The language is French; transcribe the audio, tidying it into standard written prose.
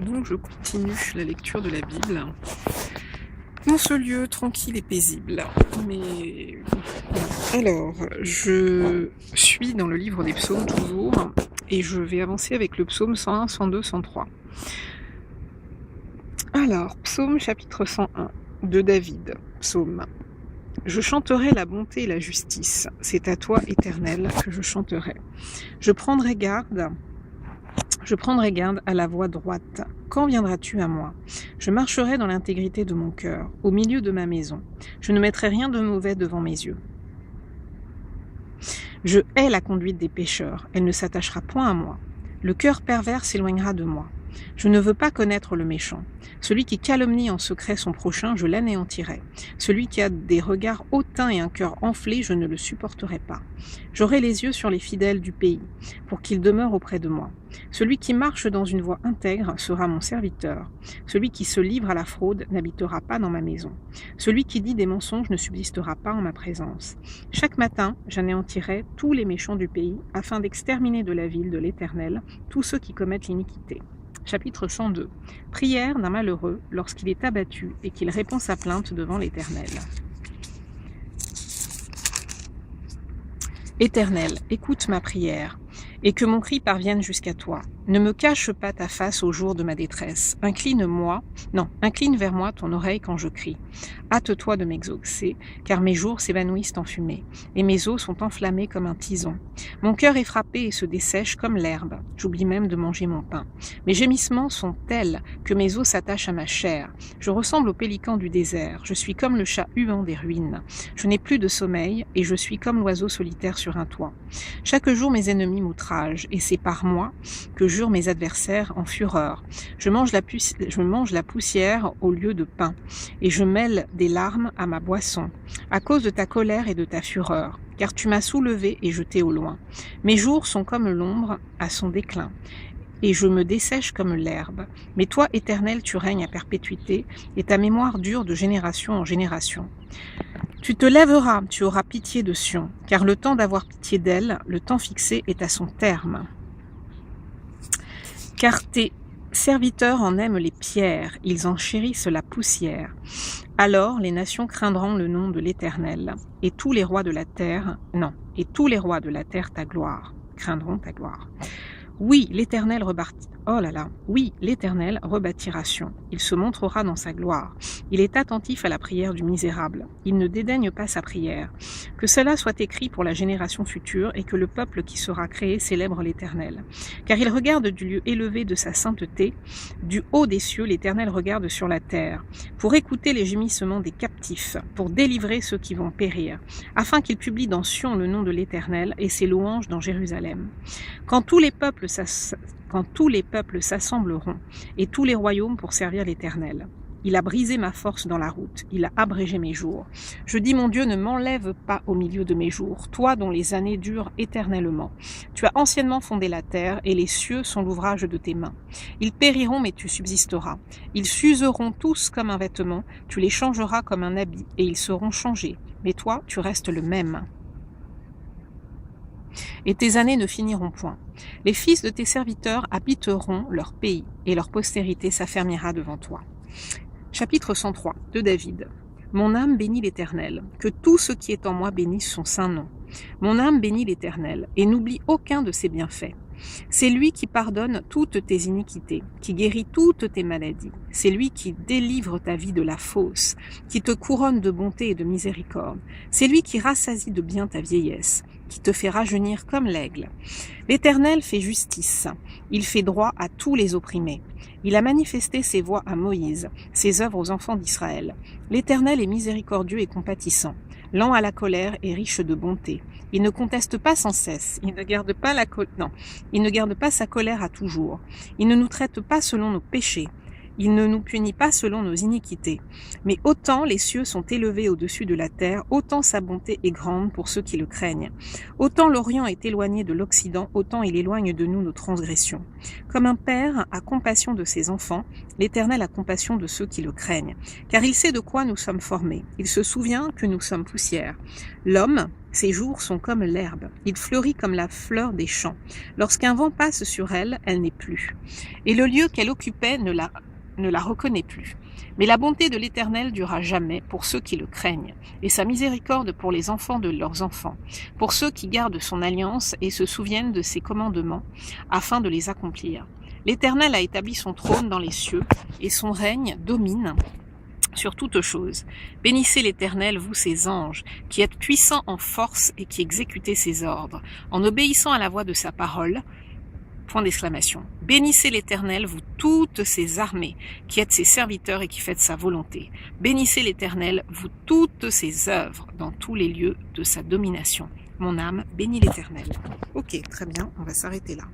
Donc je continue la lecture de la Bible dans ce lieu tranquille et paisible. Mais alors, je suis dans le livre des psaumes toujours, et je vais avancer avec le psaume 101, 102, 103. Alors, psaume chapitre 101 de David, psaume. Je chanterai la bonté et la justice, c'est à toi, Éternel, que je chanterai. Je prendrai garde à la voie droite. Quand viendras-tu à moi? Je marcherai dans l'intégrité de mon cœur, au milieu de ma maison. Je ne mettrai rien de mauvais devant mes yeux. Je hais la conduite des pécheurs, elle ne s'attachera point à moi. Le cœur pervers s'éloignera de moi. Je ne veux pas connaître le méchant. Celui qui calomnie en secret son prochain, je l'anéantirai. Celui qui a des regards hautains et un cœur enflé, je ne le supporterai pas. J'aurai les yeux sur les fidèles du pays, pour qu'ils demeurent auprès de moi. Celui qui marche dans une voie intègre sera mon serviteur. Celui qui se livre à la fraude n'habitera pas dans ma maison. Celui qui dit des mensonges ne subsistera pas en ma présence. Chaque matin, j'anéantirai tous les méchants du pays, afin d'exterminer de la ville de l'Éternel tous ceux qui commettent l'iniquité. Chapitre 102. Prière d'un malheureux lorsqu'il est abattu et qu'il répond sa plainte devant l'Éternel. Éternel, écoute ma prière, et que mon cri parvienne jusqu'à toi. Ne me cache pas ta face au jour de ma détresse. Incline vers moi ton oreille quand je crie. Hâte-toi de m'exaucer, car mes jours s'évanouissent en fumée, et mes os sont enflammés comme un tison. Mon cœur est frappé et se dessèche comme l'herbe. J'oublie même de manger mon pain. Mes gémissements sont tels que mes os s'attachent à ma chair. Je ressemble au pélican du désert. Je suis comme le chat huant des ruines. Je n'ai plus de sommeil, et je suis comme l'oiseau solitaire sur un toit. Chaque jour mes ennemis m'outragent, et c'est par moi que jurent mes adversaires en fureur. Je mange la poussière au lieu de pain, et je mêle des larmes à ma boisson, à cause de ta colère et de ta fureur, car tu m'as soulevé et jeté au loin. Mes jours sont comme l'ombre à son déclin, et je me dessèche comme l'herbe. Mais toi, Éternel, tu règnes à perpétuité, et ta mémoire dure de génération en génération. Tu te lèveras, tu auras pitié de Sion, car le temps d'avoir pitié d'elle, le temps fixé est à son terme. Car tes serviteurs en aiment les pierres, ils en chérissent la poussière. Alors les nations craindront le nom de l'Éternel, et tous les rois de la terre ta gloire, craindront ta gloire. Oui, l'Éternel rebâtira Sion. Il se montrera dans sa gloire. Il est attentif à la prière du misérable. Il ne dédaigne pas sa prière. Que cela soit écrit pour la génération future et que le peuple qui sera créé célèbre l'Éternel. Car il regarde du lieu élevé de sa sainteté. Du haut des cieux, l'Éternel regarde sur la terre pour écouter les gémissements des captifs, pour délivrer ceux qui vont périr, afin qu'il publie dans Sion le nom de l'Éternel et ses louanges dans Jérusalem. Quand tous les peuples s'assembleront, et tous les royaumes pour servir l'Éternel. Il a brisé ma force dans la route, il a abrégé mes jours. Je dis, mon Dieu, ne m'enlève pas au milieu de mes jours, toi dont les années durent éternellement. Tu as anciennement fondé la terre, et les cieux sont l'ouvrage de tes mains. Ils périront, mais tu subsisteras. Ils s'useront tous comme un vêtement, tu les changeras comme un habit, et ils seront changés. Mais toi, tu restes le même. Et tes années ne finiront point. Les fils de tes serviteurs habiteront leur pays, et leur postérité s'affermira devant toi. Chapitre 103 de David. Mon âme bénit l'Éternel, que tout ce qui est en moi bénisse son saint nom. Mon âme bénit l'Éternel, et n'oublie aucun de ses bienfaits. C'est lui qui pardonne toutes tes iniquités, qui guérit toutes tes maladies. C'est lui qui délivre ta vie de la fausse, qui te couronne de bonté et de miséricorde. C'est lui qui rassasie de bien ta vieillesse, qui te fait rajeunir comme l'aigle. L'Éternel fait justice, il fait droit à tous les opprimés. Il a manifesté ses voies à Moïse, ses œuvres aux enfants d'Israël. L'Éternel est miséricordieux et compatissant, lent à la colère et riche de bonté. Il ne conteste pas sans cesse, il ne garde pas sa colère à toujours. Il ne nous traite pas selon nos péchés. Il ne nous punit pas selon nos iniquités. Mais autant les cieux sont élevés au-dessus de la terre, autant sa bonté est grande pour ceux qui le craignent. Autant l'Orient est éloigné de l'Occident, autant il éloigne de nous nos transgressions. Comme un père a compassion de ses enfants, l'Éternel a compassion de ceux qui le craignent. Car il sait de quoi nous sommes formés. Il se souvient que nous sommes poussière. L'homme, Ses jours sont comme l'herbe. Il fleurit comme la fleur des champs. Lorsqu'un vent passe sur elle, elle n'est plus. Et le lieu qu'elle occupait ne la reconnaît plus. Mais la bonté de l'Éternel durera jamais pour ceux qui le craignent, et sa miséricorde pour les enfants de leurs enfants, pour ceux qui gardent son alliance et se souviennent de ses commandements, afin de les accomplir. L'Éternel a établi son trône dans les cieux, et son règne domine sur toute chose. Bénissez l'Éternel, vous ses anges, qui êtes puissants en force et qui exécutez ses ordres, en obéissant à la voix de sa parole. Point d'exclamation. Bénissez l'Éternel, vous toutes ses armées, qui êtes ses serviteurs et qui faites sa volonté. Bénissez l'Éternel, vous toutes ses œuvres, dans tous les lieux de sa domination. Mon âme bénit l'Éternel. Ok, très bien, on va s'arrêter là.